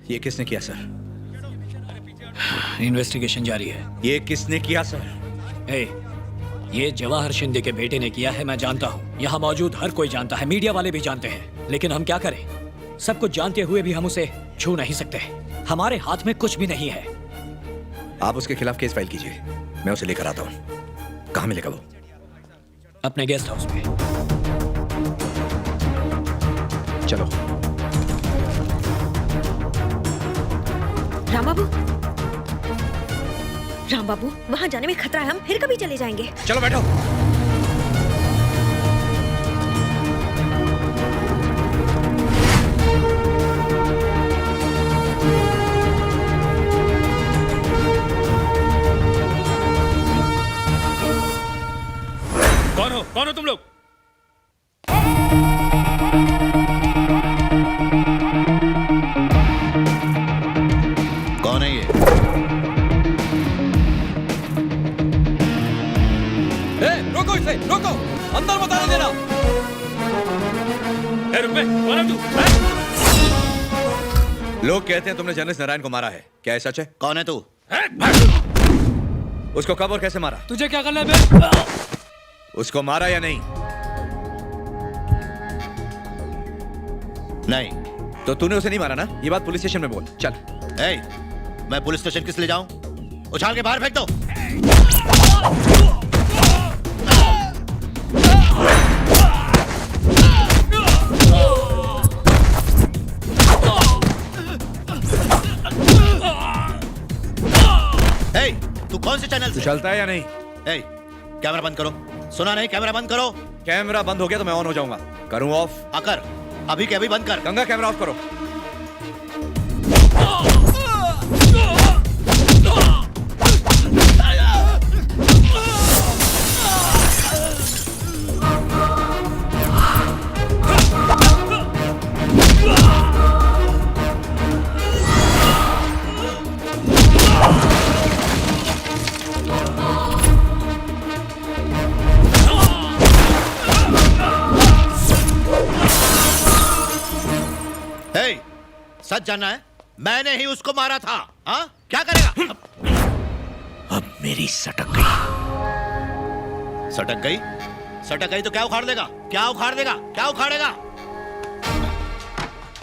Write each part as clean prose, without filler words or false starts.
ये किसने किया सर? इन्वेस्टिगेशन जारी है। ये किसने किया सर? ये जवाहर शिंदे के बेटे ने किया है, मैं जानता हूँ। यहाँ मौजूद हर कोई जानता है, मीडिया वाले भी जानते हैं। लेकिन हम क्या करें? सब कुछ जानते हुए भी हम उसे छू नहीं सकते। हमारे हाथ में कुछ भी नहीं है। आप उसके खिलाफ केस फाइल कीजिए, मैं उसे लेकर आता हूँ। कहाँ मिलेगा वो? अपने गेस्ट हाउस में। चलो। राम बाबू, वहाँ जाने में खतरा है, हम फिर कभी चले जाएंगे। चलो बैठो। कौन हो तुम लोग? कौन है ये? रोको इसे, रोको, अंदर मत आने देना। रुक बे, कौन है तू? लोग कहते हैं तुमने जर्नलिस्ट नारायण को मारा है, क्या ऐसा है? कौन है तू? उसको कब और कैसे मारा? तुझे क्या करना है बे? उसको मारा या नहीं? नहीं। तो तूने उसे नहीं मारा ना? ये बात पुलिस स्टेशन में बोल। चल। मैं पुलिस स्टेशन किस लिए जाऊं? उछाल के बाहर फेंक दो। तू कौन से चैनल से? चलता है या नहीं? कैमरा बंद करो। सुना नहीं? कैमरा बंद करो। कैमरा बंद हो गया तो मैं ऑन हो जाऊंगा। करूं ऑफ? आकर अभी के अभी बंद कर। गंगा कैमरा ऑफ करो। सच जानना है? मैंने ही उसको मारा था। हाँ, क्या करेगा? अब मेरी सटक गई। सटक गई? सटक गई तो क्या उखाड़ देगा? क्या उखाड़ देगा? क्या उखाड़ेगा?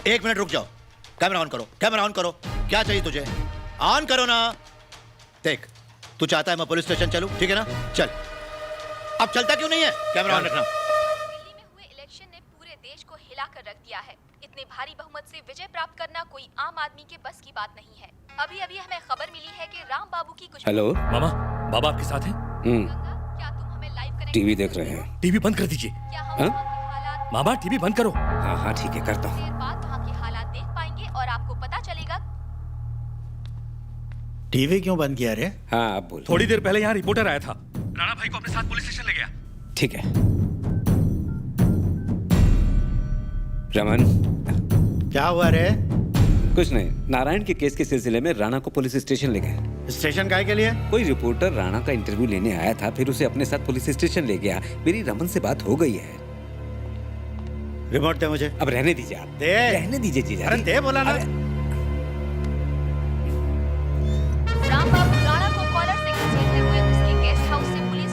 1 मिनट रुक जाओ। कैमरा ऑन करो, कैमरा ऑन करो। क्या चाहिए तुझे? ऑन करो ना। देख, तू चाहता है मैं पुलिस स्टेशन चलूं, ठीक है ना? चल। अब चलता क्यों नहीं है? कैमरा ऑन रखना। दिल्ली में हुए इलेक्शन ने पूरे देश को हिलाकर रख दिया है। इतने भारी बहुमत से विजय प्राप्त करना कोई आम आदमी के बस की बात नहीं है। अभी हमें खबर मिली है कि राम बाबू की कुछ। हेलो मामा, बाबा आपके साथ हैं? क्या तुम हमें लाइव कनेक्ट टीवी देख रहे हैं। टीवी बंद कर दीजिए। क्या हम वहाँ के हालात मामा टीवी बंद करो। हाँ ठीक है, करता हूँ। देर बाद वहाँ के हालात देख पाएंगे और आपको पता चलेगा। टीवी क्यों बंद किया रे? हाँ आप बोलो। थोड़ी देर पहले यहाँ रिपोर्टर आया था, राणा भाई को अपने साथ पुलिस स्टेशन ले गया। ठीक है। रमन, क्या हुआ रे? कुछ नहीं, नारायण के केस के सिलसिले में राणा को पुलिस स्टेशन ले गए। स्टेशन काहे के लिए? कोई रिपोर्टर राणा का इंटरव्यू लेने आया था, फिर उसे अपने साथ पुलिस स्टेशन ले गया। मेरी रमन से बात हो गई है। रिमोट दे मुझे। अब रहने दीजिए आप। दे। रहने दीजिए जीजा। अरे दे बोला ना। राम बाबू राणा को कॉलर से घसीटते हुए उसके गेस्ट हाउस से पुलिस।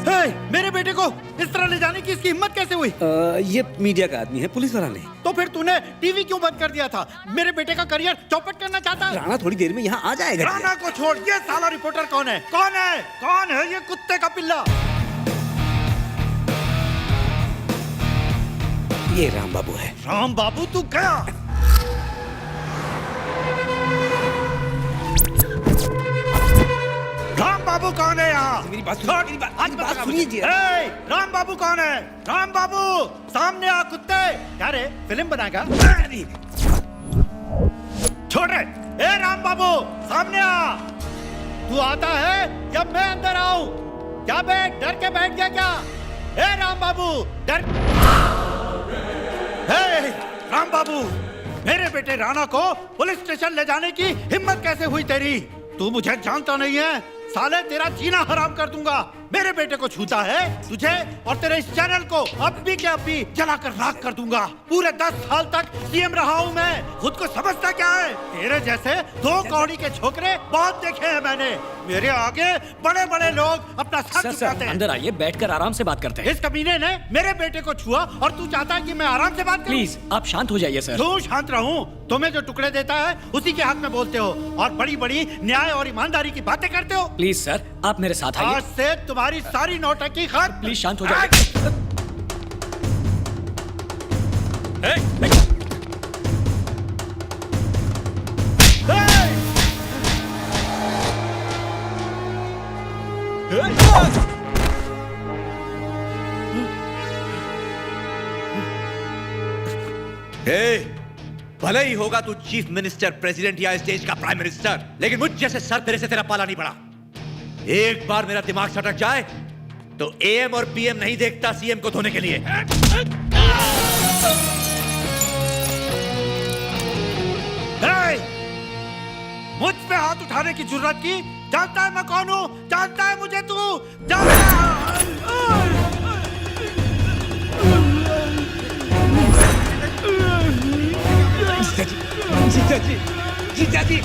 मेरे बेटे को इस तरह ले जाने की इसकी हिम्मत कैसे हुई? ये मीडिया का आदमी है, पुलिस वाला नहीं। तो फिर तूने टीवी क्यों बंद कर दिया था? मेरे बेटे का करियर चौपट करना चाहता है? राणा थोड़ी देर में यहाँ आ जाएगा। राणा को छोड़, ये साला रिपोर्टर कौन है? कौन है? कौन है ये कुत्ते का पिल्ला? ये राम बाबू है। राम बाबू तू गया? राम बाबू कौन है यहाँ? मेरी बात सुनिए जी। राम बाबू कौन है? राम बाबू सामने आ कुत्ते। क्या रे, फिल्म बनाएगा? छोड़ रे। ए राम बाबू सामने आ। तू आता है जब मैं अंदर आऊं। क्या बे, डर के बैठ गया क्या? ए राम बाबू डर। राम बाबू, मेरे बेटे राणा को पुलिस स्टेशन ले जाने की हिम्मत कैसे हुई तेरी? तू मुझे जानता नहीं है साले, तेरा जीना हराम कर दूंगा। मेरे बेटे को छूता है, तुझे और तेरे इस चैनल को अभी के अभी जलाकर राख कर दूंगा। पूरे 10 साल तक सीएम रहा हूँ मैं, खुद को समझता क्या है? तेरे जैसे 2 कौड़ी के छोकरे बहुत देखे हैं मैंने। मेरे आगे बड़े बड़े लोग अपना सर झुकाते हैं। अंदर आइए, बैठकर आराम से बात करते हैं। इस कमीने ने मेरे बेटे को छुआ और तू चाहता है कि मैं आराम से बात करूं? प्लीज आप शांत हो जाइए सर। क्यों शांत रहूं? तुम्हें जो टुकड़े देता है उसी के हक में बोलते हो और बड़ी बड़ी न्याय और ईमानदारी की बातें करते हो। प्लीज सर आप मेरे साथ आज आइए। से तुम्हारी सारी नौटंकी खत्म। प्लीज शांत हो जाइए। भले ही होगा तू चीफ मिनिस्टर, प्रेसिडेंट या इस देश का प्राइम मिनिस्टर, लेकिन मुझ जैसे सर तेरे से तेरा पाला नहीं पड़ा। एक बार मेरा दिमाग सटक जाए तो एएम और पीएम नहीं देखता सीएम को धोने के लिए। मुझ पे हाथ उठाने की जरूरत की? जानता है मैं कौन हूँ? जानता है मुझे तू? जानता जीजा जी, जीजा जी,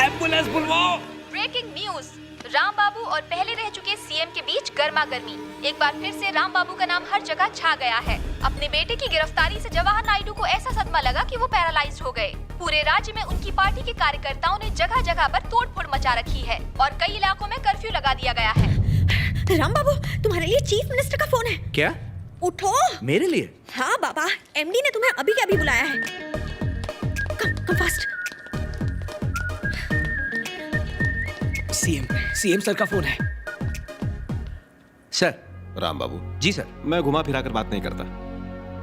एम्बुलेंस बुलवाओ। ब्रेकिंग न्यूज, राम बाबू और पहले रह चुके सीएम के बीच गर्मा गर्मी। एक बार फिर से राम बाबू का नाम हर जगह छा गया है। अपने बेटे की गिरफ्तारी से जवाहर नायडू को ऐसा सदमा लगा कि वो पैरालाइज्ड हो गए। पूरे राज्य में उनकी पार्टी के कार्यकर्ताओं ने जगह जगह पर तोड़फोड़ मचा रखी है और कई इलाकों में कर्फ्यू लगा दिया गया है। राम बाबू, तुम्हारे लिए चीफ मिनिस्टर का फोन है। क्या? उठो। मेरे लिए? हाँ बाबा, एमडी ने तुम्हें अभी के अभी बुलाया है। Come fast. सीएम सर का फोन है। सर। राम बाबू जी सर। मैं घुमा फिरा कर बात नहीं करता।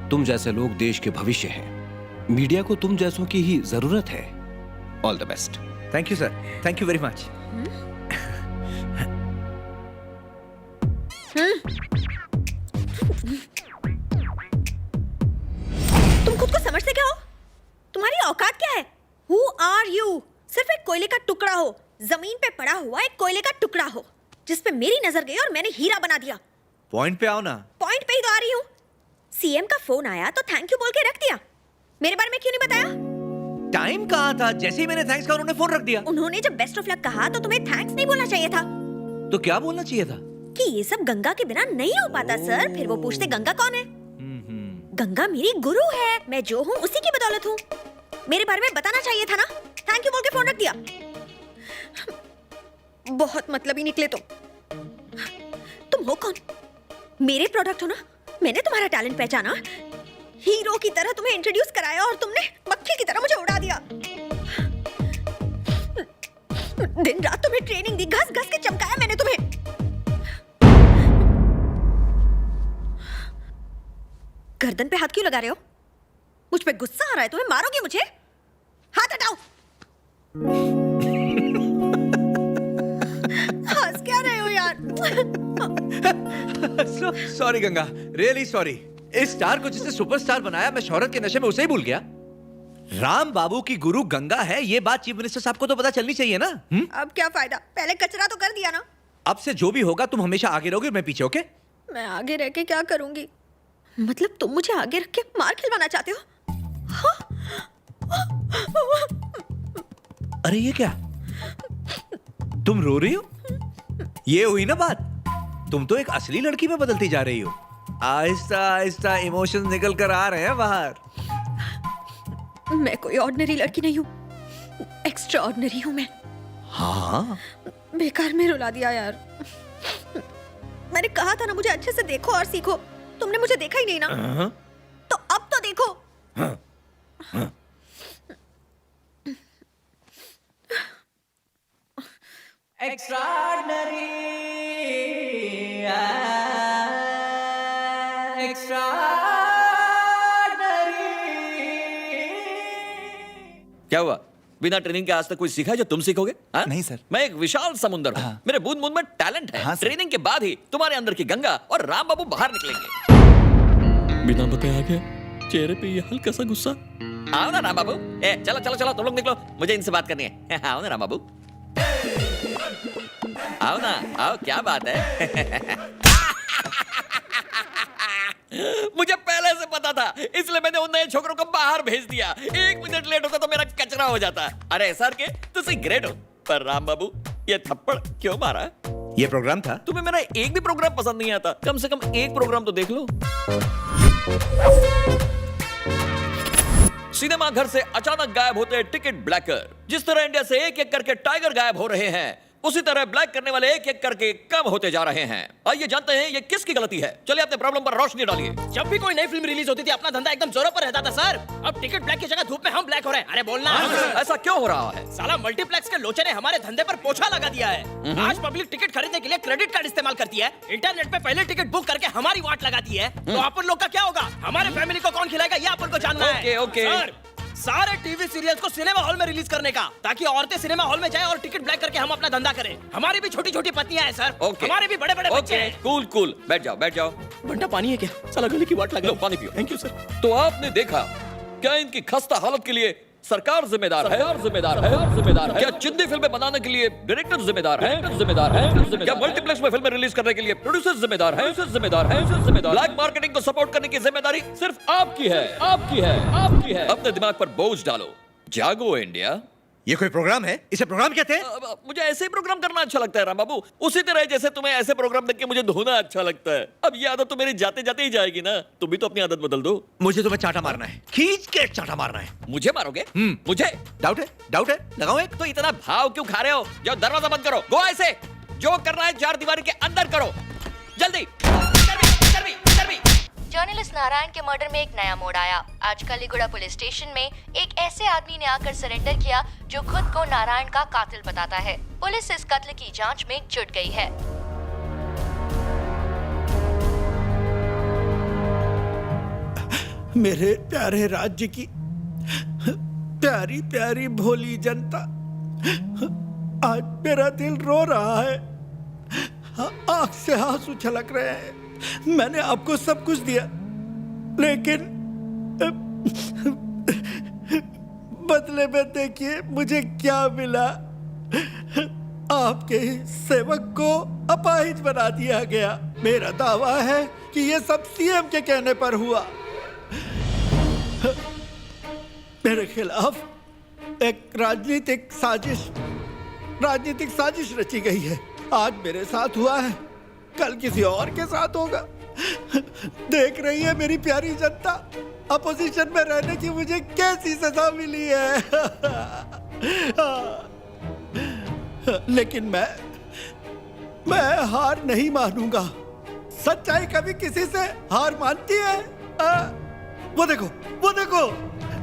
तुम जैसे लोग देश के भविष्य हैं। मीडिया को तुम जैसों की ही जरूरत है। All the best. Thank you sir, thank you very much. तुम खुद को समझते क्या हो? तुम्हारी औकात क्या है? Who are you? सिर्फ एक कोयले का टुकड़ा हो, जमीन पे पड़ा हुआ एक कोयले का टुकड़ा हो, जिस पे मेरी नजर गई और मैंने हीरा बना दिया। पॉइंट पे आओ ना। पॉइंट पे ही तो आ रही हूँ। सीएम का फोन आया तो थैंक यू बोल के रख दिया। मेरे बारे में क्यों नहीं बताया? टाइम कहाँ था? जैसे ही मैंने थैंक्स कहा उन्होंने फोन रख दिया। उन्होंने जब बेस्ट ऑफ लक कहा तो तुम्हें थैंक्स नहीं बोलना चाहिए था। तो क्या बोलना चाहिए था? कि ये सब गंगा के बिना नहीं हो पाता सर। फिर वो पूछते गंगा कौन है? गंगा मेरी गुरु है। मैं जो हूँ उसी की बदौलत हूँ। मेरे बारे में बताना चाहिए था ना। थैंक यू बोल के फोन रख दिया। बहुत मतलबी निकले तुम हो कौन? मेरे प्रोडक्ट हो ना। मैंने तुम्हारा टैलेंट पहचाना, हीरो की तरह तुम्हें इंट्रोड्यूस कराया और तुमने मक्खी की तरह मुझे उड़ा दिया। दिन रात तुम्हें ट्रेनिंग दी, घस घस के चमकाया मैंने तुम्हें। गर्दन पे हाथ क्यों लगा रहे हो? मुझ पे गुस्सा आ रहा है तुम्हें? मारोगे मुझे? हाथ हटाओ। हंस क्या रहे हो यार? Sorry Ganga, really sorry. इस स्टार को जिसने सुपरस्टार बनाया, मैं शोहरत के नशे में उसे ही भूल गया। राम बाबू की गुरु गंगा है, ये बात चीफ मिनिस्टर साहब को तो पता चलनी चाहिए ना। अब क्या फायदा? पहले कचरा तो कर दिया ना। अब से जो भी होगा तुम हमेशा आगे रहोगे, मैं पीछे। ओके? मैं आगे रह के क्या करूंगी? मतलब तुम मुझे आगे रख के मार खिलवाना चाहते हो? अरे ये क्या? तुम रो रही हो? ये हुई ना बात। तुम तो एक असली लड़की में बदलती जा रही हो। आहिस्ता आहिस्ता इमोशंस निकल कर आ रहे हैं बाहर। मैं कोई ऑर्डिनरी लड़की नहीं हूँ, एक्स्ट्रा ऑर्डिनरी हूँ मैं। हाँ? बेकार में रुला दिया यार। मैंने कहा था ना मुझे अच्छे से देखो और सीखो। तुमने मुझे देखा ही नहीं ना। तो अब तो देखो। क्या हुआ? बिना ट्रेनिंग के आज तक कुछ सीखा है जो तुम सीखोगे? हाँ? नहीं सर। मैं एक विशाल समुंदर हूँ। मेरे बूंद बूंद में टैलेंट है। हाँ सर। ट्रेनिंग के बाद ही तुम्हारे अंदर की गंगा और राम बाबू बाहर निकलेंगे। बिना बताए आ गया। चेहरे पे ये हल्का सा गुस्सा। आओ ना राम बाबू, ए चलो चलो चलो तुम लोग निकलो, मुझे इनसे बात करनी है। आओ ना राम बाबू, आओ ना, आओ, क्या बात है? मुझे पहले से पता था, इसलिए मैंने उन नए छोकरों को बाहर भेज दिया। 1 मिनट लेट होता तो मेरा कचरा हो जाता। अरे सर के तुम ग्रेट हो, पर राम बाबू ये थप्पड़ क्यों मारा? ये प्रोग्राम था। तुम्हें मेरा एक भी प्रोग्राम पसंद नहीं आता, कम से कम एक प्रोग्राम तो देख लो। सिनेमा घर से अचानक गायब होते हैं टिकट ब्लैकर। जिस तरह इंडिया से एक एक करके टाइगर गायब हो रहे हैं, उसी तरह ब्लैक करने वाले एक एक करके कम होते जा रहे हैं। आइए जानते हैं ये किसकी गलती है। चलिए अपने प्रॉब्लम पर रोशनी डालिए। जब भी कोई नई फिल्म रिलीज होती थी अपना धंधा एकदम जोरों पर रहता था सर। अब टिकट ब्लैक की जगह धूप में हम ब्लैक हो रहे हैं। अरे बोलना। ऐसा क्यों हो रहा है? साला मल्टीप्लेक्स के लोचे ने हमारे धंधे पर पोछा लगा दिया है। आज पब्लिक टिकट खरीदने के लिए क्रेडिट कार्ड इस्तेमाल करती है। इंटरनेट पे पहले टिकट बुक करके हमारी वाट लगाती है। तो अपन लोग का क्या होगा? हमारे फैमिली को कौन खिलाएगा ये अपन को जानना है। ओके। सर, सारे टीवी सीरियल्स को सिनेमा हॉल में रिलीज करने का, ताकि औरतें सिनेमा हॉल में जाएं और टिकट ब्लैक करके हम अपना धंधा करें। हमारी भी छोटी छोटी पत्नियां हैं सर। हमारे भी बड़े बड़े बच्चे हैं। कूल कूल, बैठ जाओ बैठ जाओ। बंटा पानी है क्या? साला गले की वाट लगा। लो पानी पियो। Thank you sir. तो आपने देखा, क्या इनकी खस्ता हालत के लिए सरकार जिम्मेदार है? क्या चिंदी फिल्में बनाने के लिए डायरेक्टर जिम्मेदार है? क्या मल्टीप्लेक्स में फिल्में रिलीज करने के लिए प्रोड्यूसर जिम्मेदार है? ब्लैक मार्केटिंग को सपोर्ट करने की जिम्मेदारी सिर्फ आपकी है। अपने दिमाग पर बोझ डालो, जागो इंडिया। ये कोई प्रोग्राम है? इसे प्रोग्राम कहते हैं? मुझे ऐसे ही प्रोग्राम करना अच्छा लगता है राम बाबू, उसी तरह जैसे तुम्हें ऐसे प्रोग्राम देख के मुझे धोना अच्छा लगता है। अब ये आदत तो मेरी जाते जाते ही जाएगी ना। तुम भी तो अपनी आदत बदल दो। मुझे तुम्हें चाटा मारना है, खींच के चाटा मारना है। मुझे मारोगे? मुझे डाउट है लगाओ एक। तो इतना भाव क्यों खा रहे हो? जाओ दरवाजा बंद करो, गो ऐसे। जो करना है 4 दीवारी के अंदर करो, जल्दी। जर्नलिस्ट नारायण के मर्डर में एक नया मोड़ आया। आज कलीगुड़ा पुलिस स्टेशन में एक ऐसे आदमी ने आकर सरेंडर किया जो खुद को नारायण का कातिल बताता है। पुलिस इस कत्ल की जांच में जुट गई है। मेरे प्यारे राज्य की प्यारी प्यारी भोली जनता, आज मेरा दिल रो रहा है, आंख से आंसू छलक रहे हैं। मैंने आपको सब कुछ दिया, लेकिन बदले में देखिए मुझे क्या मिला। आपके ही सेवक को अपाहिज बना दिया गया। मेरा दावा है कि यह सब सीएम के कहने पर हुआ। मेरे खिलाफ एक राजनीतिक साजिश रची गई है। आज मेरे साथ हुआ है, कल किसी और के साथ होगा। देख रही है मेरी प्यारी जनता, अपोजिशन में रहने की मुझे कैसी सजा मिली है। लेकिन मैं हार नहीं मानूंगा। सच्चाई कभी किसी से हार मानती है? वो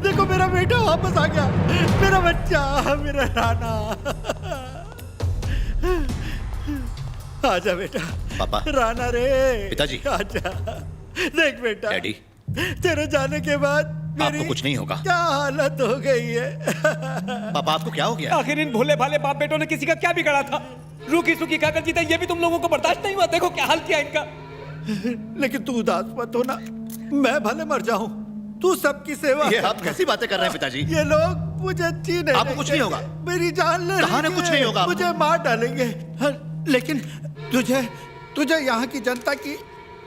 देखो मेरा बेटा वापस आ गया, मेरा बच्चा, मेरा राना। आजा बेटा। पापा। राना रे। पिताजी। आजा। देख बेटा, डैडी, तेरे जाने के बाद मेरी आपको कुछ नहीं होगा। क्या हालत हो गई है। पापा आपको क्या हो गया? आखिर इन भोले भाले बाप बेटों ने किसी का क्या बिगाड़ा था? रूखी सूखी खाकर जीते, ये भी तुम लोगों को बर्दाश्त नहीं हुआ। देखो क्या हाल किया इनका। लेकिन तू उदास मत होना, मैं भले मर जाऊं, तू सबकी सेवा। ये आप कैसी बातें कर रहे हैं पिताजी? ये लोग मुझे जीने आपको कुछ नहीं होगा। मेरी जान ले कहा ना कुछ नहीं होगा। मुझे मार डालेंगे। लेकिन तुझे यहाँ की जनता की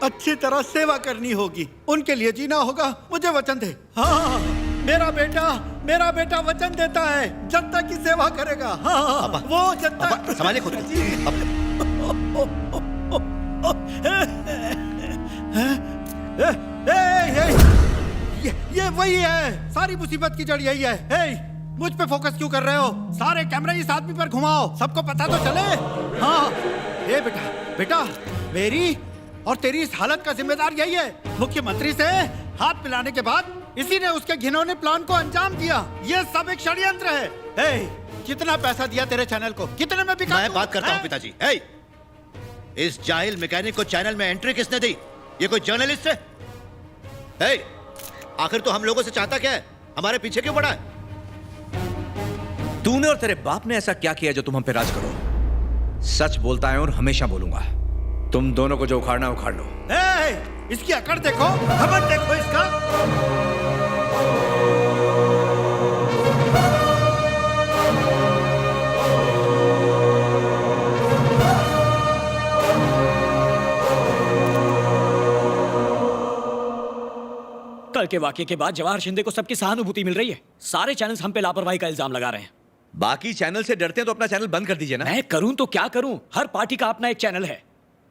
अच्छी तरह सेवा करनी होगी, उनके लिए जीना होगा। मुझे वचन दे। हाँ, मेरा बेटा वचन देता है, जनता की सेवा करेगा। हाँ, वो जनता। संभालिए खुद। ये वही है, सारी मुसीबत की जड़ यही है। मुझ पे फोकस क्यों कर रहे हो? सारे कैमरे इस आदमी पर घुमाओ, सबको पता तो चले। हाँ, ये बेटा मेरी और तेरी इस हालत का जिम्मेदार यही है। मुख्यमंत्री से हाथ मिलाने के बाद इसी ने उसके घिनौने प्लान को अंजाम दिया। ये सब एक षड्यंत्र है। कितना पैसा दिया तेरे चैनल को? कितने में बिका? मैं बात करता हूँ पिताजी। इस जाहिल मैकेनिक को चैनल में एंट्री किसने दी? ये कोई जर्नलिस्ट है? आखिर तो हम लोगों से चाहता क्या है? हमारे पीछे क्यों पड़ा है? तूने और तेरे बाप ने ऐसा क्या किया जो तुम हम पे राज करो? सच बोलता है और हमेशा बोलूंगा। तुम दोनों को जो उखाड़ना उखाड़ लो। इसकी अकड़ देखो, घमंड देखो इसका। कल के वाकये के बाद जवाहर शिंदे को सबकी सहानुभूति मिल रही है। सारे चैनल्स हम पे लापरवाही का इल्जाम लगा रहे हैं। बाकी चैनल से डरते हैं तो अपना चैनल बंद कर दीजिए ना। मैं करूं तो क्या करूं? हर पार्टी का अपना एक चैनल है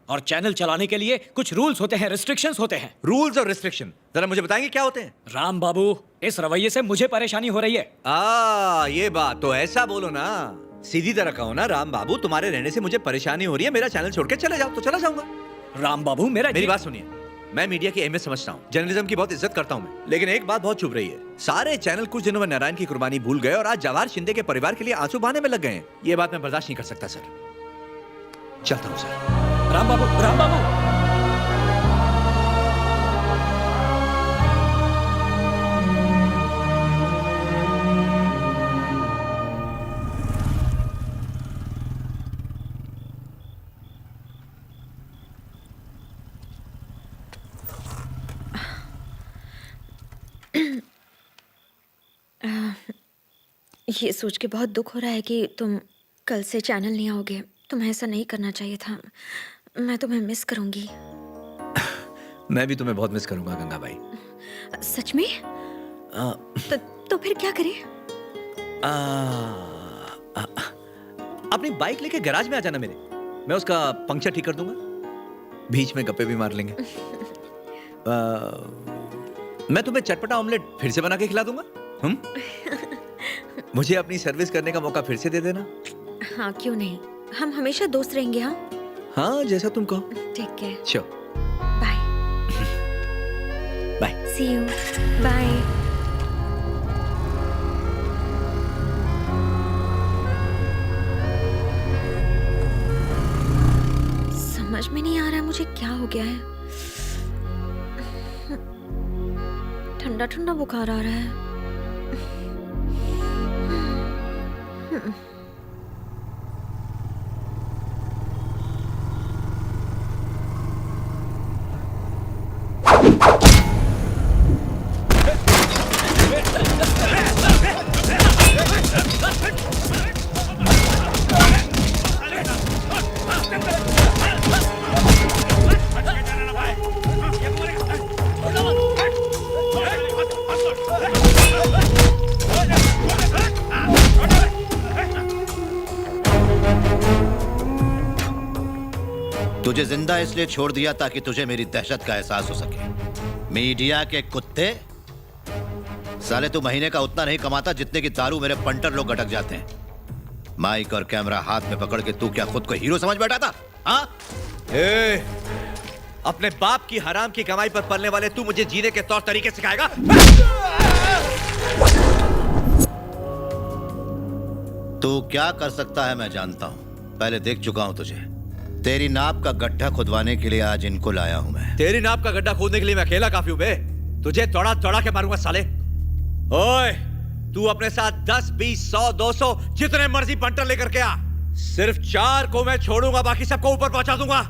और चैनल चलाने के लिए कुछ रूल्स होते हैं, रिस्ट्रिक्शंस होते हैं। रूल्स और रिस्ट्रिक्शन जरा मुझे बताएंगे क्या होते हैं? राम बाबू, इस रवैये से मुझे परेशानी हो रही है। ये बात तो ऐसा बोलो ना, सीधी तरह कहो ना, राम बाबू तुम्हारे रहने से मुझे परेशानी हो रही है, मेरा चैनल छोड़ के चले जाओ तो चला जाऊंगा। राम बाबू, मेरी बात सुनिए, मैं मीडिया की अहमियत समझता हूँ, जर्नलिज्म की बहुत इज्जत करता हूँ मैं, लेकिन एक बात बहुत चुभ रही है। सारे चैनल कुछ दिनों में नारायण की कुर्बानी भूल गए और आज जवाहर शिंदे के परिवार के लिए आंसू बहाने में लग गए हैं। ये बात मैं बर्दाश्त नहीं कर सकता सर। चलता हूँ सर। राम बाबू, राम बाबू। ये सोच के बहुत दुख हो रहा है कि तुम कल से चैनल नहीं आओगे। तुम्हें ऐसा नहीं करना चाहिए था। मैं तुम्हें मिस करूंगी। मैं भी तुम्हें बहुत मिस करूंगा गंगा भाई। सच में? तो फिर क्या करें? अपनी बाइक लेके गैराज में आ जाना मेरे, मैं उसका पंक्चर ठीक कर दूंगा, बीच में गप्पे भी मार लेंगे। मैं तुम्हें चटपटा ऑमलेट फिर से बना के खिला दूंगा। मुझे अपनी सर्विस करने का मौका फिर से दे देना। हाँ, क्यों नहीं, हम हमेशा दोस्त रहेंगे। हाँ, जैसा तुम कहो। ठीक है। Sure. Bye. Bye. See you. Bye. समझ में नहीं आ रहा है मुझे क्या हो गया है। ठंडा ठंडा बुखार आ रहा है। तुझे जिंदा इसलिए छोड़ दिया ताकि तुझे मेरी दहशत का एहसास हो सके। मीडिया के कुत्ते, साले तू महीने का उतना नहीं कमाता जितने की दारू मेरे पंटर लोग गटक जाते हैं। माइक और कैमरा हाथ में पकड़ के तू क्या खुद को हीरो समझ बैठा था? हाँ? अपने बाप की हराम की कमाई पर पलने वाले तू मुझे जीने के तौर तरीके सिखाएगा? तू क्या कर सकता है मैं जानता हूं, पहले देख चुका हूं तुझे। तेरी नाप का गड्ढा खुदवाने के लिए आज इनको लाया हूं मैं। तेरी नाप का गड्ढा खोदने के लिए मैं अकेला काफी हूं बे। तुझे तोड़ा तोड़ा के मारूंगा साले। ओए, तू अपने साथ 10, 20, 100, 200 जितने मर्जी बंटर लेकर के आ। सिर्फ 4 को मैं छोड़ूंगा, बाकी सबको ऊपर पहुंचा दूंगा।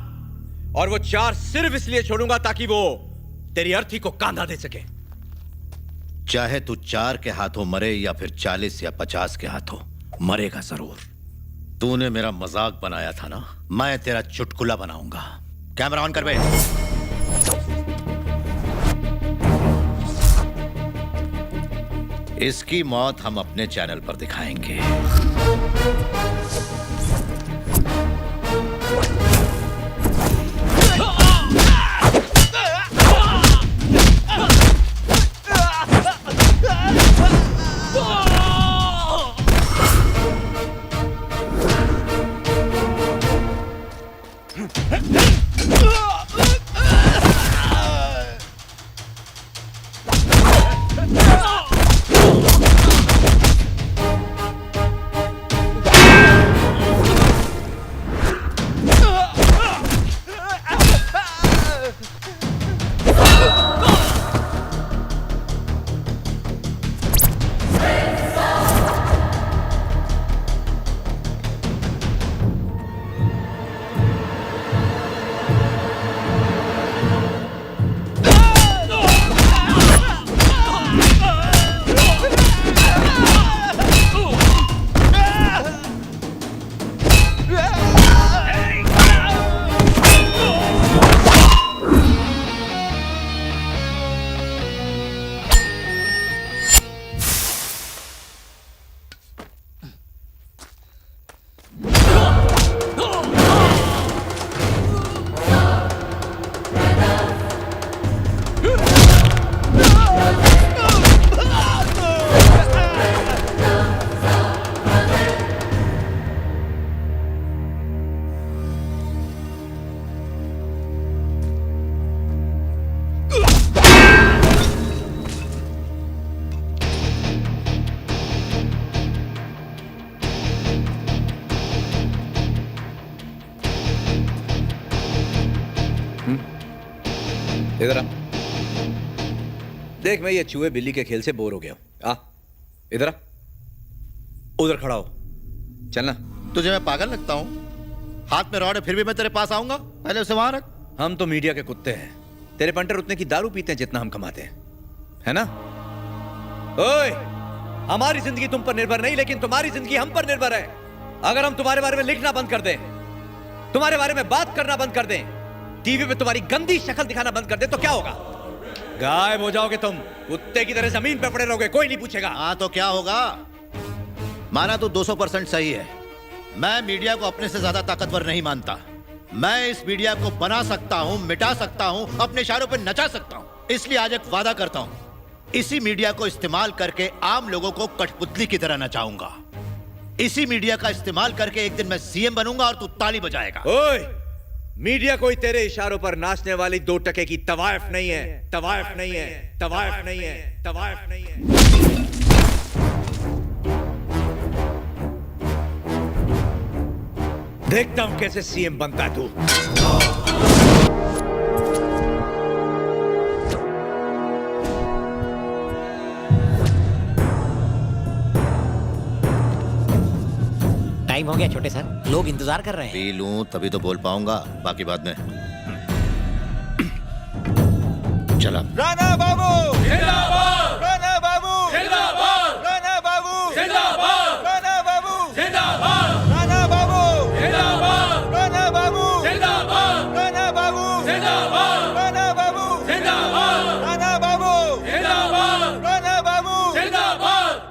और वो 4 सिर्फ इसलिए छोड़ूंगा ताकि वो तेरी अर्थी को कांधा दे सके। चाहे तू 4 के हाथों मरे या फिर 40 या 50 के हाथों, मरेगा जरूर। तूने मेरा मजाक बनाया था ना, मैं तेरा चुटकुला बनाऊंगा। कैमरा ऑन कर बे। इसकी मौत हम अपने चैनल पर दिखाएंगे। इधर आ। देख, मैं ये चूहे बिल्ली के खेल से बोर हो गया हूं। आ इधर आ। उधर खड़ा हो। चलना। तुझे मैं पागल लगता हूँ? हाथ में रॉड है फिर भी मैं तेरे पास आऊंगा? पहले उसे वहां रख। हम तो मीडिया के कुत्ते हैं। तेरे पंटर उतने की दारू पीते हैं जितना हम कमाते हैं, है ना? ओए, हमारी जिंदगी तुम पर निर्भर नहीं, लेकिन तुम्हारी जिंदगी हम पर निर्भर है। अगर हम तुम्हारे बारे में लिखना बंद कर दें, तुम्हारे बारे में बात करना बंद कर दें, टीवी पे तुम्हारी गंदी शक्ल दिखाना बंद कर दें, तो क्या होगा? गायब हो जाओगे तुम, कुत्ते की तरह जमीन पे पड़े रहोगे, कोई नहीं पूछेगा। हाँ तो क्या होगा? माना तो 200% सही है। मैं मीडिया को अपने से ज्यादा ताकतवर नहीं मानता। मैं इस मीडिया को बना सकता हूं, मिटा सकता हूं, अपने इशारों पे नचा सकता हूं। इसलिए आज एक वादा करता हूं, इसी मीडिया को इस्तेमाल करके आम लोगों को कठपुतली की तरह नचाऊंगा। इसी मीडिया का इस्तेमाल करके एक दिन मैं सीएम बनूंगा और तू ताली बजाएगा। ओए, मीडिया कोई तेरे इशारों पर नाचने वाली 2 टके की तवायफ नहीं है, तवायफ नहीं है, तवायफ नहीं है, तवायफ नहीं है। देखता हूं कैसे सीएम बनता है तू। टाइम हो गया छोटे सर, लोग इंतजार कर रहे हैं। पी लूं तभी तो बोल पाऊंगा, बाकी बाद में। चला। राणा बाबू जिंदाबाद, राणा बाबू जिंदाबाद, राणा बाबू जिंदाबाद, राणा बाबू जिंदाबाद, राणा बाबू जिंदाबाद, राणा बाबू जिंदाबाद, राणा बाबू जिंदाबाद, राणा बाबू जिंदाबाद, राणा बाबू जिंदाबाद, राणा बाबू जिंदाबाद।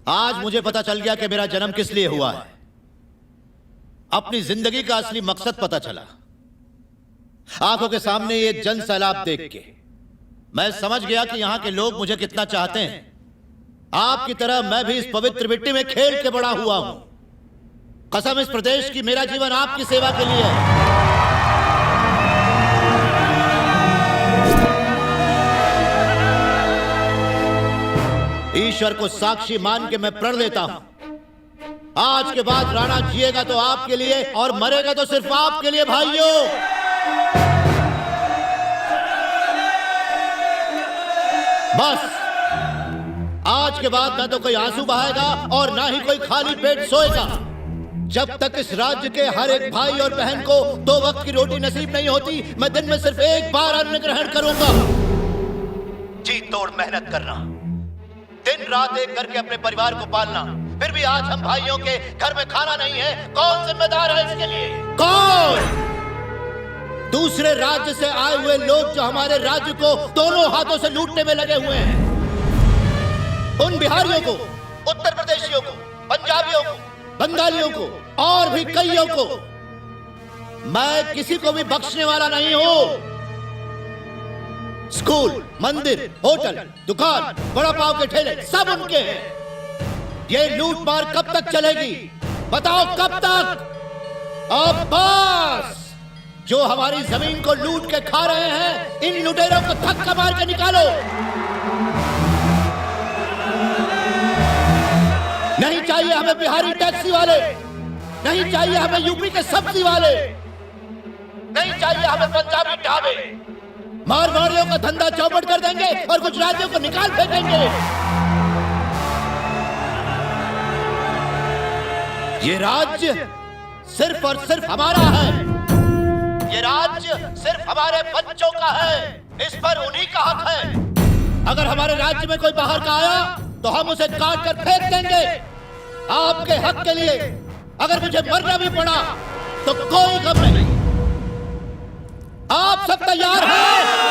आज मुझे पता चल गया कि मेरा जन्म किस लिए हुआ है। अपनी जिंदगी का असली मकसद पता चला। आंखों के सामने ये जन सैलाब देख के मैं समझ गया कि यहां के लोग मुझे कितना चाहते हैं। आपकी तरह मैं भी इस पवित्र मिट्टी में खेल के बड़ा हुआ हूं। कसम इस प्रदेश की, मेरा जीवन आपकी सेवा के लिए है। ईश्वर को साक्षी मान के मैं प्रण लेता हूं, आज के बाद राणा जिएगा तो आपके लिए और मरेगा तो सिर्फ आपके लिए भाइयों। बस आज के बाद ना तो कोई आंसू बहाएगा और ना ही कोई खाली पेट सोएगा। जब तक इस राज्य के हर एक भाई और बहन को 2 वक्त की रोटी नसीब नहीं होती, मैं दिन में सिर्फ एक बार अन्न ग्रहण करूंगा। जी तोड़ मेहनत करना, दिन रात एक करके अपने परिवार को पालना, फिर भी आज हम भाइयों के घर में खाना नहीं है। कौन जिम्मेदार है इसके लिए? कौन? दूसरे राज्य से आए हुए लोग जो हमारे राज्य को दोनों हाथों से लूटने में लगे हुए हैं। उन बिहारियों को, उत्तर प्रदेशियों को, पंजाबियों को, बंगालियों को और भी कईयों को मैं किसी को भी बख्शने वाला नहीं हूं। स्कूल, मंदिर, होटल, दुकान, बड़ा पाव के ठेले सब उनके हैं। ये लूट मार कब तक चलेगी? बताओ कब तक? अब बस, जो हमारी जमीन को लूट के खा रहे हैं, इन लुटेरों को धक्का मार के निकालो। नहीं चाहिए हमें बिहारी टैक्सी वाले, नहीं चाहिए हमें यूपी के सब्जी वाले, नहीं चाहिए हमें पंजाबी ढाबे। मारवाड़ियों का धंधा चौपट कर देंगे और गुजरातियों को निकाल फेंकेंगे। ये राज्य सिर्फ और सिर्फ हमारा है। ये राज्य सिर्फ हमारे बच्चों का है। इस पर उन्हीं का हक है। अगर हमारे राज्य में कोई बाहर का आया तो हम उसे काट कर फेंक देंगे। आपके हक के लिए अगर मुझे मरना भी पड़ा तो कोई गम नहीं। आप सब तैयार हैं?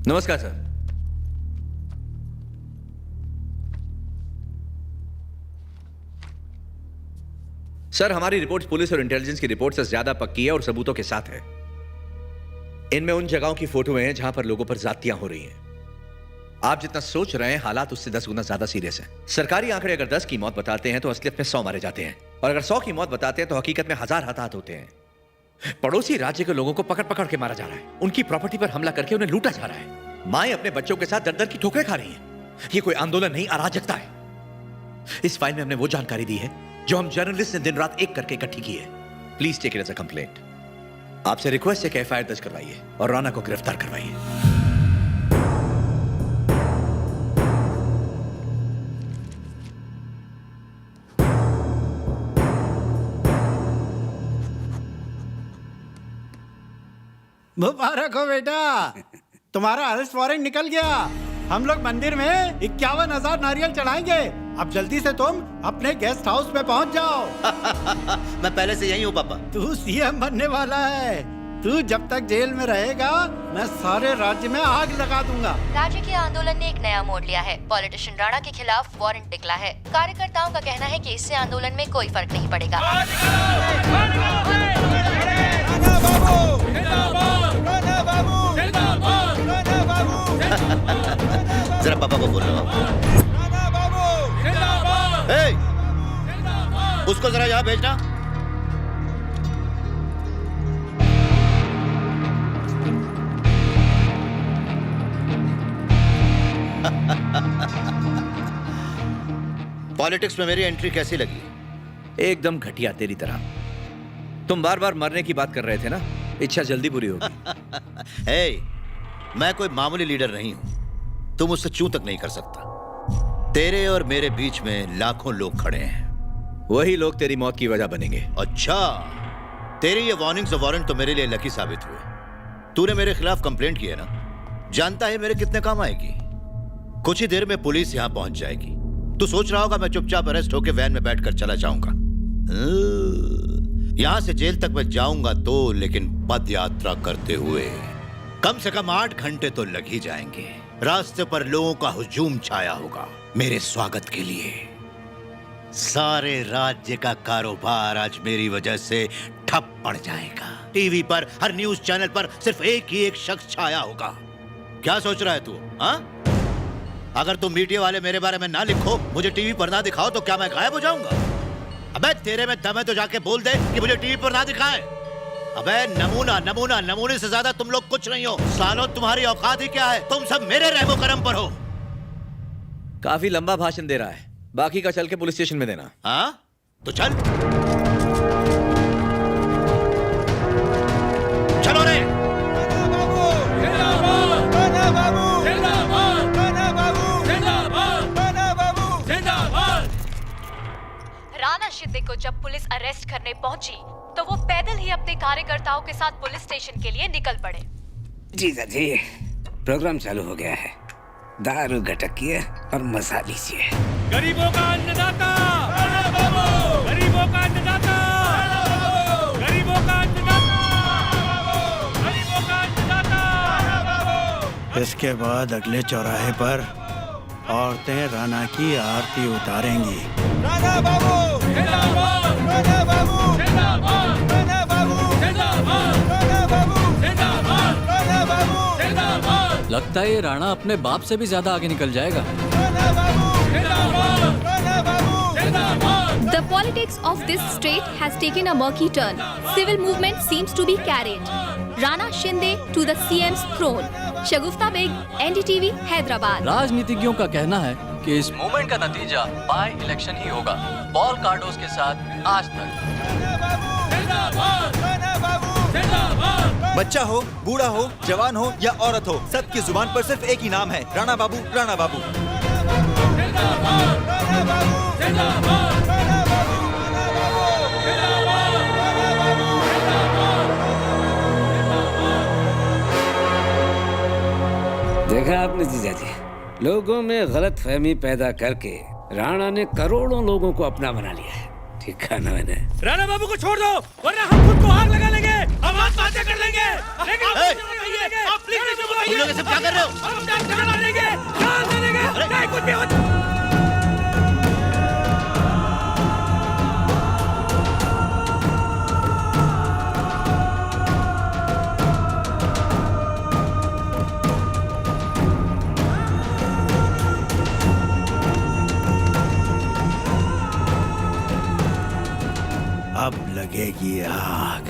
नमस्कार सर। सर, हमारी रिपोर्ट पुलिस और इंटेलिजेंस की रिपोर्ट से ज्यादा पक्की है और सबूतों के साथ है। इनमें उन जगहों की फोटो हैं जहां पर लोगों पर ज्यादतियां हो रही हैं। आप जितना सोच रहे हैं, हालात उससे 10 गुना ज्यादा सीरियस है। सरकारी आंकड़े अगर 10 की मौत बताते हैं तो असलियत में 100 मारे जाते हैं, और अगर 100 की मौत बताते हैं तो हकीकत में 1000 हताहत होते हैं। पड़ोसी राज्य के लोगों को पकड़ पकड़ के मारा जा रहा है, उनकी प्रॉपर्टी पर हमला करके उन्हें लूटा जा रहा है। माएं अपने बच्चों के साथ दर दर की ठोकरें खा रही हैं। ये कोई आंदोलन नहीं, अराजकता है। इस फाइल में हमने वो जानकारी दी है जो हम जर्नलिस्ट ने दिन रात एक करके इकट्ठी की है। Please take it as a complaint. आपसे रिक्वेस्ट है कि एफआईआर दर्ज करवाइए और राणा को गिरफ्तार करवाइए। मुबारक हो बेटा, तुम्हारा अरेस्ट वारंट निकल गया। हम लोग मंदिर में 51,000 नारियल चढ़ाएंगे। अब जल्दी से तुम अपने गेस्ट हाउस में पहुंच जाओ। मैं पहले से यही हूँ पापा। तू सीएम बनने वाला है। तू जब तक जेल में रहेगा, मैं सारे राज्य में आग लगा दूंगा। राज्य के आंदोलन ने एक नया मोड़ लिया है। पॉलिटिशियन राणा के खिलाफ वारंट निकला है। कार्यकर्ताओं का कहना है कि इससे आंदोलन में कोई फर्क नहीं पड़ेगा। जरा पापा को बोल रहा हूँ, उसको जरा यहाँ भेजना। पॉलिटिक्स में मेरी एंट्री कैसी लगी? एकदम घटिया, तेरी तरह। तुम बार बार मरने की बात कर रहे थे ना, इच्छा जल्दी पूरी होगी। हे, मैं कोई मामूली लीडर नहीं हूं। तुम मुझसे चूं तक नहीं कर सकता। तेरे और मेरे बीच में लाखों लोग खड़े हैं। वही लोग तेरी मौत की वजह बनेंगे। अच्छा, तेरी ये वार्निंग्स और वारंट तो मेरे लिए लकी साबित हुए। तूने मेरे खिलाफ कंप्लेंट की है ना, जानता है मेरे कितने काम आएगी। कुछ ही देर में पुलिस यहां पहुंच जाएगी। तू सोच रहा होगा मैं चुपचाप अरेस्ट होकर वैन में बैठकर चला जाऊंगा। यहां से जेल तक मैं जाऊंगा तो, लेकिन पद यात्रा करते हुए कम से कम 8 घंटे तो लग ही जाएंगे। रास्ते पर लोगों का हुजूम छाया होगा मेरे स्वागत के लिए। सारे राज्य का कारोबार आज मेरी वजह से ठप पड़ जाएगा। टीवी पर, हर न्यूज चैनल पर सिर्फ एक ही एक शख्स छाया होगा। क्या सोच रहा है तू? हाँ, अगर तुम मीडिया वाले मेरे बारे में ना लिखो, मुझे टीवी पर ना दिखाओ, तो क्या मैं गायब हो जाऊंगा? अबे तेरे में दम है तो जाके बोल दे कि मुझे टीवी पर ना दिखाए। अबे नमूना नमूना, नमूने से ज्यादा तुम लोग कुछ नहीं हो। सालों तुम्हारी औकात ही क्या है? तुम सब मेरे रहमो करम पर हो। काफी लंबा भाषण दे रहा है, बाकी का चल के पुलिस स्टेशन में देना। हाँ तो चल, चलो रे। राणा शिंदे को जब पुलिस अरेस्ट करने पहुंची तो वो पैदल ही अपने कार्यकर्ताओं के साथ पुलिस स्टेशन के लिए निकल पड़े। जीजा जी, प्रोग्राम चालू हो गया है। दारू गटकिए और मजा लीजिए। गरीबों का अन्नदाता, गरीबों का अन्नदाता, गरीबों का अन्नदाता, गरीबों का अन्नदाता। इसके बाद अगले चौराहे पर औरतें राणा की आरती उतारेंगी। राणा बाबू जिंदाबाद, राणा बाबू जिंदाबाद, राणा बाबू जिंदाबाद, राणा बाबू जिंदाबाद, राणा बाबू जिंदाबाद। लगता है ये राणा अपने बाप से भी ज्यादा आगे निकल जाएगा। राणा बाबू जिंदाबाद, राणा बाबू जिंदाबाद। The politics of this state has taken a murky turn. Civil movement seems to be carried. Rana Shinde to the CM's throne. Shagufta Baig, NDTV, Hyderabad. राजनीतिज्ञों का कहना है कि इस मूवमेंट का नतीजा बाय इलेक्शन ही होगा। पॉल कार्डोस के साथ आज तक। बच्चा हो, बूढ़ा हो, जवान हो या औरत हो, सबकी जुबान पर सिर्फ एक ही नाम है, राणा बाबू, राणा बाबू। देखा आपने जीजा जी, लोगों में गलत फहमी पैदा करके राणा ने करोड़ों लोगों को अपना बना लिया है। ठीक कहा ना मैंने? राणा बाबू को छोड़ दो, वरना हम खुद को आग लगा लेंगे, हम आत्महत्या कर लेंगे। लेकिन आप प्लीज मुझे बताइए, तुम लोग ये सब क्या कर रहे हो? हम जान लेंगे, जान दे देंगे, चाहे कुछ भी हो। लगेगी आग।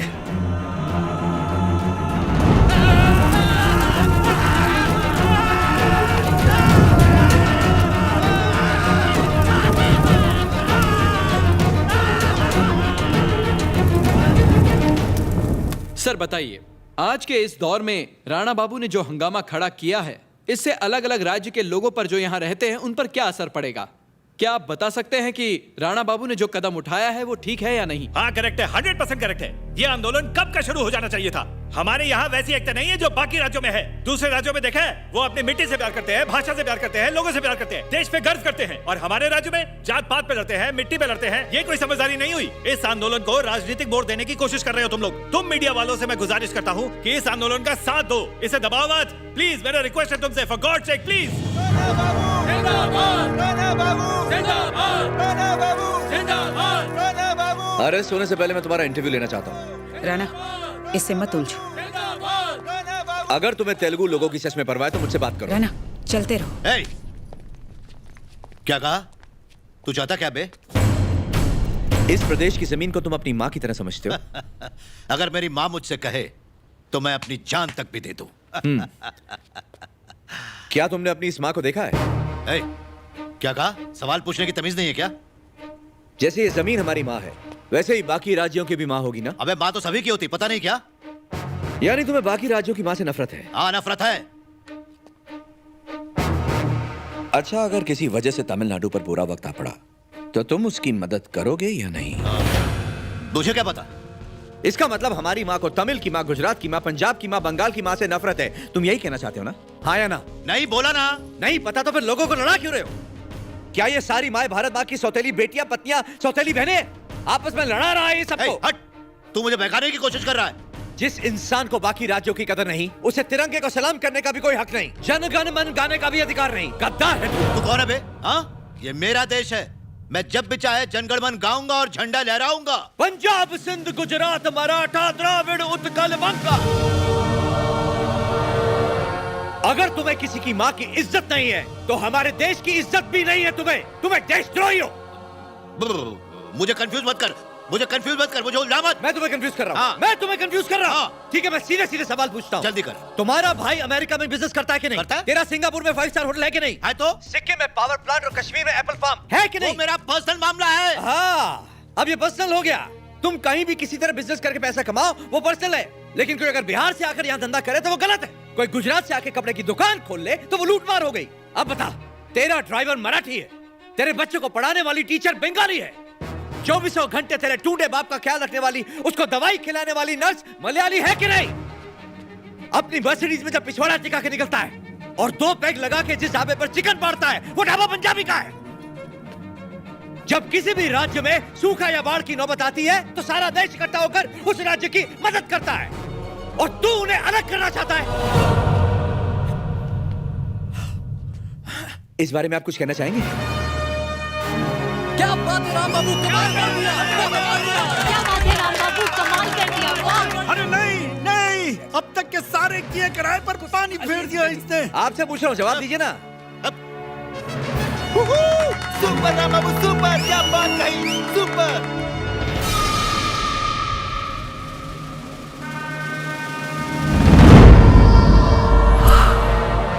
सर बताइए, आज के इस दौर में राणा बाबू ने जो हंगामा खड़ा किया है, इससे अलग अलग राज्य के लोगों पर जो यहाँ रहते हैं उन पर क्या असर पड़ेगा? क्या आप बता सकते हैं कि राणा बाबू ने जो कदम उठाया है वो ठीक है या नहीं? हाँ करेक्ट है, 100% करेक्ट है। ये आंदोलन कब का शुरू हो जाना चाहिए था। हमारे यहाँ वैसी एकता नहीं है जो बाकी राज्यों में है। दूसरे राज्यों में देखा है, वो अपनी मिट्टी से प्यार करते हैं, भाषा से प्यार करते हैं, लोगों से प्यार करते हैं, देश पे गर्व करते हैं। और हमारे राज्य में जात पात पे लड़ते हैं, मिट्टी पे लड़ते हैं। ये कोई समझदारी नहीं हुई। इस आंदोलन को राजनीतिक मोड़ देने की कोशिश कर रहे हो तुम लोग। तुम मीडिया वालों से मैं गुजारिश करता हूँ कि इस आंदोलन का साथ दो, इसे दबाओ मत। प्लीज, मेरा रिक्वेस्ट है तुमसे, for God sake please. Arrest होने से पहले मैं तुम्हारा इंटरव्यू लेना चाहता हूँ। राणा, इससे मत उलझो। अगर तुम्हें तेलुगु लोगों की सच में परवाह है तो मुझसे बात करो। राणा, चलते रहो। ए, क्या कहा? तू चाहता क्या बे? इस प्रदेश की जमीन को तुम अपनी माँ की तरह समझते हो। अगर मेरी माँ मुझसे कहे तो मैं अपनी जान तक भी दे दूं। क्या तुमने अपनी इस माँ को देखा है? ए, क्या कहा? सवाल पूछने की तमीज नहीं है क्या? जैसे ये जमीन हमारी माँ है, वैसे ही बाकी राज्यों की भी माँ होगी ना? अबे माँ तो सभी की होती, पता नहीं क्या? यानी तुम्हें बाकी राज्यों की माँ से नफरत है? हाँ, नफरत है। अच्छा, अगर किसी वजह से तमिलनाडु पर बुरा वक्त आ पड़ा तो तुम उसकी मदद करोगे या नहीं? मुझे क्या पता? इसका मतलब हमारी माँ को तमिल की माँ, गुजरात की माँ, पंजाब की माँ, बंगाल की माँ से नफरत है। तुम यही कहना चाहते हो ना? हाँ या ना? नहीं बोला ना। नहीं पता तो फिर लोगों को लड़ा क्यों रहे हो? क्या ये सारी माँ भारत माँ की सौतेली बेटियां, पत्नियां, सौतेली बहनें आपस में लड़ा रहा है ये सबको? हट, तू मुझे बहकाने की कोशिश कर रहा है। जिस इंसान को बाकी राज्यों की कदर नहीं, उसे तिरंगे को सलाम करने का भी कोई हक नहीं, जन गण मन गाने का भी अधिकार नहीं। गद्दार है तू। तू कौन है बे? हाँ, ये मेरा देश है। मैं जब भी चाहे जनगणमन गाऊंगा और झंडा लहराऊंगा। पंजाब, सिंध, गुजरात, मराठा, द्राविड़, उत्कल, बंगा। अगर तुम्हें किसी की माँ की इज्जत नहीं है तो हमारे देश की इज्जत भी नहीं है तुम्हें। तुम्हें देशद्रोही हो। मुझे कंफ्यूज मत कर, मुझे कंफ्यूज मत कर, मुझे उलझा मत। मैं तुम्हें कंफ्यूज कर रहा हूँ। हाँ। मैं तुम्हें कंफ्यूज कर रहा हूँ। हाँ। ठीक है, मैं सीधे सीधे सवाल पूछता हूँ। जल्दी कर। तुम्हारा भाई अमेरिका में बिजनेस करता है कि नहीं? करता है। तेरा सिंगापुर में 5 स्टार होटल है कि नहीं? है तो। सिक्किम में पावर प्लांट और कश्मीर में एप्पल फार्म है कि नहीं? वो मेरा पर्सनल मामला है। हाँ, अब ये पर्सनल हो गया। तुम कहीं भी किसी तरह बिजनेस करके पैसा कमाओ, वो पर्सनल है। लेकिन कोई अगर बिहार से आकर यहाँ धंधा करे तो वो गलत है। कोई गुजरात से आके कपड़े की दुकान खोल ले तो वो लूटमार हो गई। अब बता, तेरा ड्राइवर मराठी है, तेरे बच्चों को पढ़ाने वाली टीचर बंगाली है, 2400 घंटे तेरे टूटे बाप का ख्याल रखने वाली, उसको दवाई खिलाने वाली नर्स मलयाली है कि नहीं? अपनी मर्सिडीज में जब पिछवाड़ा टिका के निकलता है और 2 पैग लगा के जिस ढाबे पर चिकन पाड़ता है, वो ढाबा पंजाबी का है। जब किसी भी राज्य में सूखा या बाढ़ की नौबत आती है तो सारा देश इकट्ठा होकर उस राज्य की मदद करता है, और तू उन्हें अलग करना चाहता है। इस बारे में आप कुछ कहना चाहेंगे? क्या बात है राम बाबू, कमाल कर दिया। क्या बात है राम बाबू, कमाल कर दिया। वाह। अरे नहीं नहीं, अब तक के सारे किए किराए पर पानी फेर दिया इसने। आपसे पूछ रहा हूँ, जवाब दीजिए ना। सुपर राम बाबू, सुपर, क्या बात कही, सुपर।